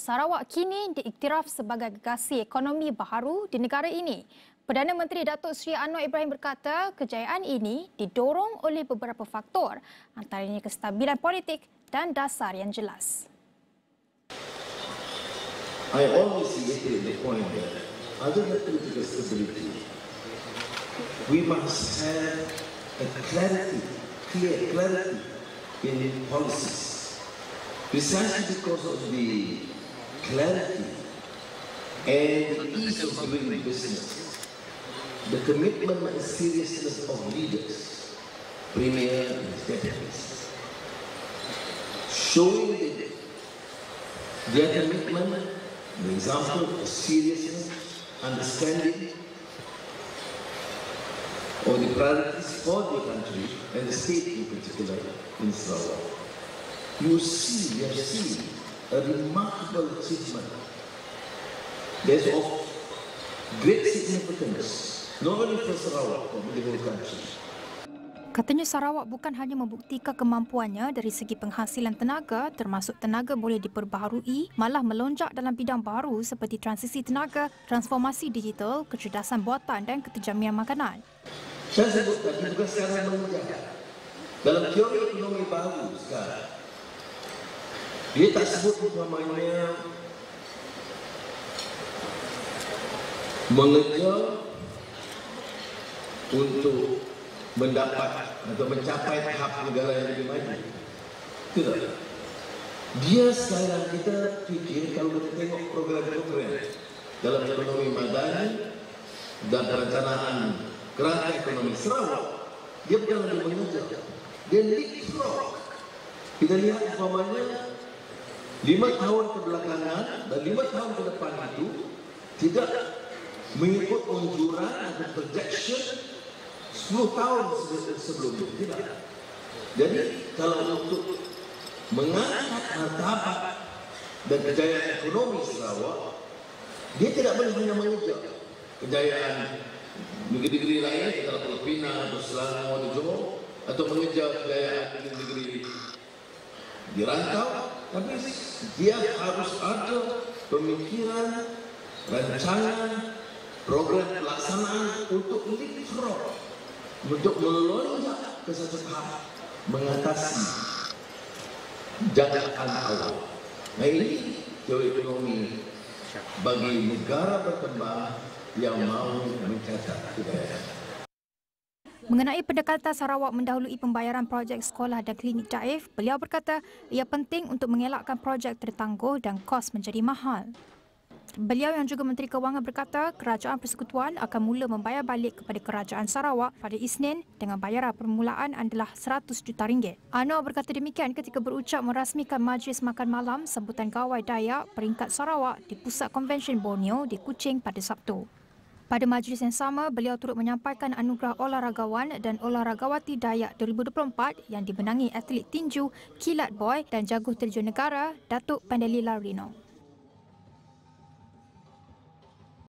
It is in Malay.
Sarawak kini diiktiraf sebagai gegasi ekonomi baharu di negara ini. Perdana Menteri Datuk Seri Anwar Ibrahim berkata kejayaan ini didorong oleh beberapa faktor, antaranya kestabilan politik dan dasar yang jelas. I always reiterate the point that other than political stability, we must have a clear clarity in policies. Precisely because of the clarity and the ease of doing business, the commitment and seriousness of leaders, Premier and deputies, showing their commitment, the example of seriousness, understanding of the priorities for the country and the state in particular in Sarawak. We have seen a remarkable achievement. There's of great significance, not only for Sarawak, but for the whole country. Katanya Sarawak bukan hanya membuktikan kemampuannya dari segi penghasilan tenaga, termasuk tenaga boleh diperbaharui, malah melonjak dalam bidang baru seperti transisi tenaga, transformasi digital, kecerdasan buatan dan keterjaminan makanan. Saya sebut tadi bukan sekarang mengejar. Dalam teori ekonomi baru sekarang, dia tak sebut umpamanya mengejar untuk mendapat atau mencapai tahap negara yang lebih maju. Tidak. Dia sekarang kita fikir kalau kita tengok program-program dalam ekonomi madani dan perencanaan kerangka ekonomi Sarawak, dia bukan lagi mengejar, dia leapfrog. Kita lihat umpamanya 5 tahun kebelakangan dan 5 tahun ke depan itu tidak mengikut anjuran atau projection 10 tahun sebelum itu, tidak. Jadi kalau untuk mengangkat martabat dan kejayaan ekonomi Sarawak, dia tidak boleh hanya mengejar kejayaan negeri-negeri lain, seperti Filipina atau Selangor di Johor, atau mengejar kejayaan negeri di rantau, tapi dia harus ada pemikiran, rancangan, program pelaksanaan untuk leapfrog, untuk melonjak ke satu tahap mengatasi jangkaan awal. Nah ini teori ekonomi bagi negara berkembang yang mahu mencatat kejayaan. Mengenai pendekatan Sarawak mendahului pembayaran projek sekolah dan klinik Daif, beliau berkata ia penting untuk mengelakkan projek tertangguh dan kos menjadi mahal. Beliau yang juga Menteri Kewangan berkata Kerajaan Persekutuan akan mula membayar balik kepada Kerajaan Sarawak pada Isnin dengan bayaran permulaan adalah RM100 juta. Anwar berkata demikian ketika berucap merasmikan Majlis Makan Malam sambutan gawai Dayak peringkat Sarawak di Pusat Konvensyen Borneo di Kuching pada Sabtu. Pada majlis yang sama, beliau turut menyampaikan anugerah olahragawan dan olahragawati Dayak 2024 yang dimenangi atlet tinju, kilat boy dan jago terjun negara, Datuk Pandelila Rino.